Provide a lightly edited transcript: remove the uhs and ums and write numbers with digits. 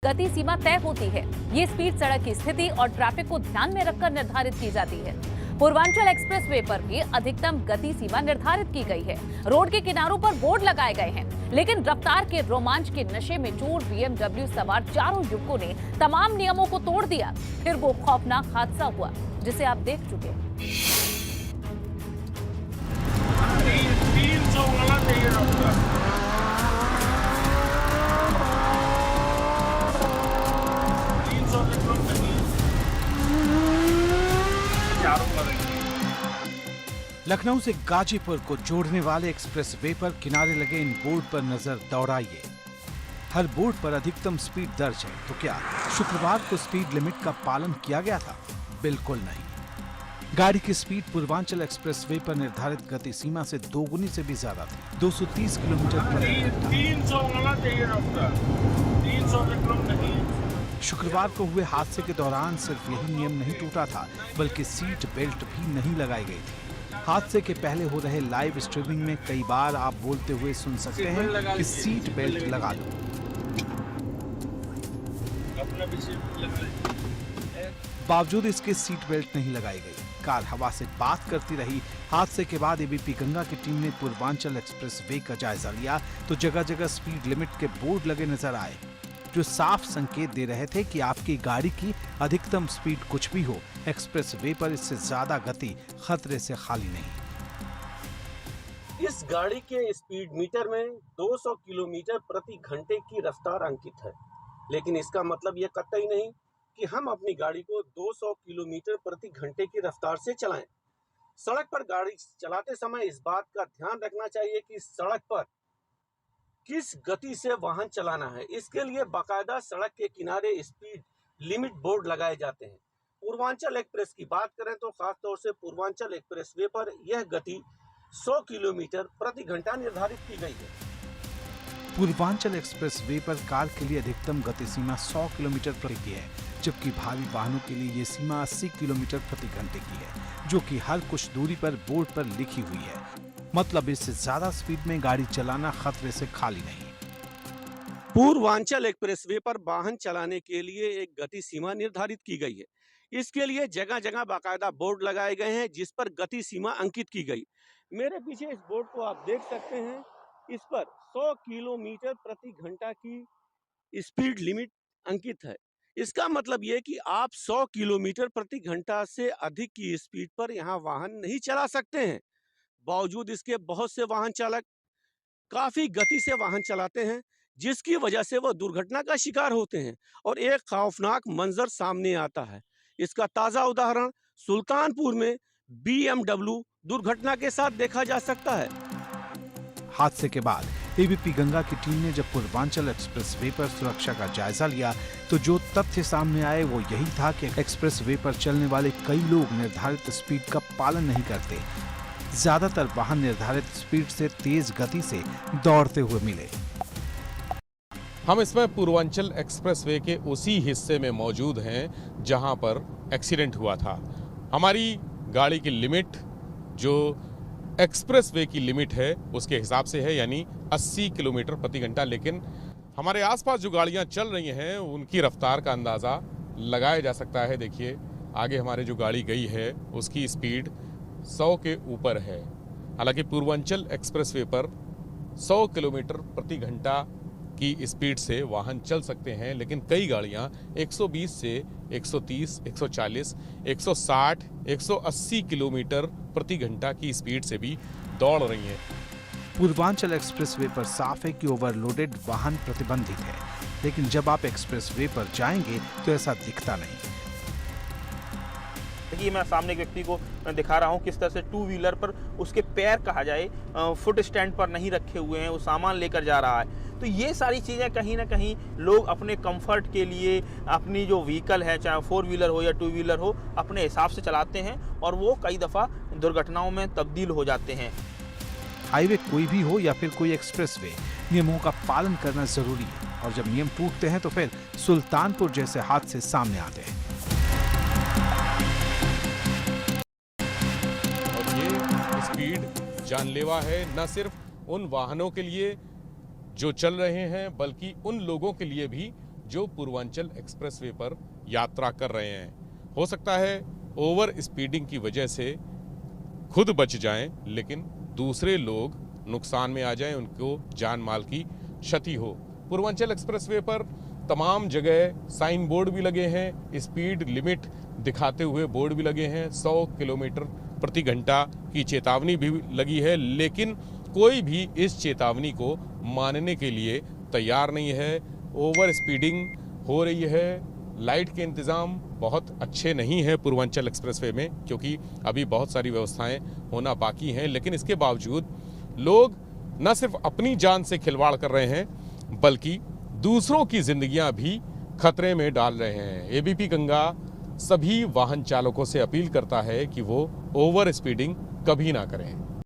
गति सीमा तय होती है। ये स्पीड सड़क की स्थिति और ट्रैफिक को ध्यान में रखकर निर्धारित की जाती है। पूर्वांचल एक्सप्रेसवे पर भी अधिकतम गति सीमा निर्धारित की गई है। रोड के किनारों पर बोर्ड लगाए गए हैं, लेकिन रफ्तार के रोमांच के नशे में चूर BMW सवार चारों युवकों ने तमाम नियमों को तोड़ दिया। फिर वो खौफनाक हादसा हुआ जिसे आप देख चुके हैं। 300 वाला चाहिए डॉक्टर। लखनऊ से गाजीपुर को जोड़ने वाले एक्सप्रेसवे पर किनारे लगे इन बोर्ड पर नजर दौड़ाइए। हर बोर्ड पर अधिकतम स्पीड दर्ज है। तो क्या शुक्रवार को स्पीड लिमिट का पालन किया गया था? बिल्कुल नहीं। गाड़ी की स्पीड पूर्वांचल एक्सप्रेसवे पर निर्धारित गति सीमा से दोगुनी से भी ज्यादा थी। 230 किलोमीटर प्रति घंटा। 300 वाला चाहिए डॉक्टर। 300 से कम नहीं। शुक्रवार को हुए हादसे के दौरान सिर्फ यही नियम नहीं टूटा था, बल्कि सीट बेल्ट भी नहीं लगाई गई थी। हादसे के पहले हो रहे लाइव स्ट्रीमिंग में कई बार आप बोलते हुए सुन सकते हैं कि सीट बेल्ट लगा लो। बावजूद इसके सीट बेल्ट नहीं लगाई गई। कार हवा से बात करती रही। हादसे के बाद एबीपी गंगा की टीम ने पूर्वांचल एक्सप्रेसवे का जायजा लिया तो जगह जगह स्पीड लिमिट के बोर्ड लगे नजर आए, जो साफ संकेत दे रहे थे कि आपकी गाड़ी की अधिकतम स्पीड कुछ भी हो, एक्सप्रेसवे पर इससे ज्यादा गति खतरे से खाली नहीं। इस गाड़ी के स्पीड मीटर में 200 किलोमीटर प्रति घंटे की रफ्तार अंकित है, लेकिन इसका मतलब ये कतई नहीं कि हम अपनी गाड़ी को 200 किलोमीटर प्रति घंटे की रफ्तार से चलाएं। सड़क पर गाड़ी चलाते समय इस बात का ध्यान रखना चाहिए कि सड़क पर किस गति से वाहन चलाना है। इसके लिए बाकायदा सड़क के किनारे स्पीड लिमिट बोर्ड लगाए जाते हैं। पूर्वांचल एक्सप्रेस की बात करें तो खासतौर से पूर्वांचल एक्सप्रेसवे पर यह गति 100 किलोमीटर प्रति घंटा निर्धारित की गई है। पूर्वांचल एक्सप्रेसवे पर कार के लिए अधिकतम गति सीमा 100 किलोमीटर प्रति की है, जबकि भारी वाहनों के लिए ये सीमा 80 किलोमीटर प्रति घंटे की है, जो कि हर कुछ दूरी पर बोर्ड पर लिखी हुई है। मतलब इससे ज्यादा स्पीड में गाड़ी चलाना खतरे से खाली नहीं। पूर्वांचल एक्सप्रेसवे पर वाहन चलाने के लिए एक गति सीमा निर्धारित की गई है। इसके लिए जगह जगह बाकायदा बोर्ड लगाए गए हैं जिस पर गति सीमा अंकित की गई। मेरे पीछे इस बोर्ड को आप देख सकते हैं। इस पर 100 किलोमीटर प्रति घंटा की स्पीड लिमिट अंकित है। इसका मतलब ये कि आप 100 किलोमीटर प्रति घंटा से अधिक की स्पीड पर यहाँ वाहन नहीं चला सकते हैं। बावजूद इसके बहुत से वाहन चालक काफी गति से वाहन चलाते हैं, जिसकी वजह से वो दुर्घटना का शिकार होते हैं और एक खौफनाक मंजर सामने आता है। इसका ताजा उदाहरण सुल्तानपुर में BMW दुर्घटना के साथ देखा जा सकता है। हादसे के बाद एबीपी गंगा की टीम ने जब पूर्वांचल एक्सप्रेसवे पर सुरक्षा का जायजा लिया तो जो तथ्य सामने आए वो यही था कि एक्सप्रेसवे पर चलने वाले कई लोग निर्धारित स्पीड का पालन नहीं करते। ज्यादातर वाहन निर्धारित स्पीड से तेज गति से दौड़ते हुए मिले। हम इसमें पूर्वांचल एक्सप्रेसवे के उसी हिस्से में मौजूद हैं जहां पर एक्सीडेंट हुआ था। हमारी गाड़ी की लिमिट जो एक्सप्रेसवे की लिमिट है उसके हिसाब से है, यानी 80 किलोमीटर प्रति घंटा, लेकिन हमारे आसपास जो गाड़ियां चल रही हैं उनकी रफ्तार का अंदाज़ा लगाया जा सकता है। देखिए आगे हमारे जो गाड़ी गई है उसकी स्पीड 100 के ऊपर है। हालांकि पूर्वांचल एक्सप्रेसवे पर 100 किलोमीटर प्रति घंटा की स्पीड से वाहन चल सकते हैं, लेकिन कई गाड़ियां 120 से 130, 140, 160, 180 किलोमीटर प्रति घंटा की स्पीड से भी दौड़ रही हैं। पूर्वांचल एक्सप्रेसवे पर साफ है कि ओवरलोडेड वाहन प्रतिबंधित है, लेकिन जब आप एक्सप्रेसवे पर जाएंगे तो ऐसा दिखता नहीं। देखिए मैं सामने एक व्यक्ति को दिखा रहा हूँ किस तरह से टू व्हीलर पर उसके पैर कहा जाए फुट स्टैंड पर नहीं रखे हुए हैं, वो सामान लेकर जा रहा है। तो ये सारी चीज़ें कहीं ना कहीं लोग अपने कंफर्ट के लिए अपनी जो व्हीकल है, चाहे 4 व्हीलर हो या 2 व्हीलर हो, अपने हिसाब से चलाते हैं और वो कई दफ़ा दुर्घटनाओं में तब्दील हो जाते हैं। हाईवे कोई भी हो या फिर कोई एक्सप्रेसवे, नियमों का पालन करना जरूरी है, और जब नियम टूटते हैं तो फिर सुल्तानपुर जैसे हादसे सामने आते हैं। स्पीड जानलेवा है, न सिर्फ उन वाहनों के लिए जो चल रहे हैं बल्कि उन लोगों के लिए भी जो पूर्वांचल एक्सप्रेसवे पर यात्रा कर रहे हैं। हो सकता है ओवर स्पीडिंग की वजह से खुद बच जाएं, लेकिन दूसरे लोग नुकसान में आ जाएं, उनको जान माल की क्षति हो। पूर्वांचल एक्सप्रेसवे पर तमाम जगह साइन बोर्ड भी लगे हैं, स्पीड लिमिट दिखाते हुए बोर्ड भी लगे हैं, 100 किलोमीटर प्रति घंटा की चेतावनी भी लगी है, लेकिन कोई भी इस चेतावनी को मानने के लिए तैयार नहीं है। ओवर स्पीडिंग हो रही है। लाइट के इंतज़ाम बहुत अच्छे नहीं हैं पूर्वांचल एक्सप्रेसवे में, क्योंकि अभी बहुत सारी व्यवस्थाएं होना बाकी हैं, लेकिन इसके बावजूद लोग न सिर्फ अपनी जान से खिलवाड़ कर रहे हैं, बल्कि दूसरों की जिंदगियां भी खतरे में डाल रहे हैं। एबीपी गंगा सभी वाहन चालकों से अपील करता है कि वो ओवर स्पीडिंग कभी ना करें।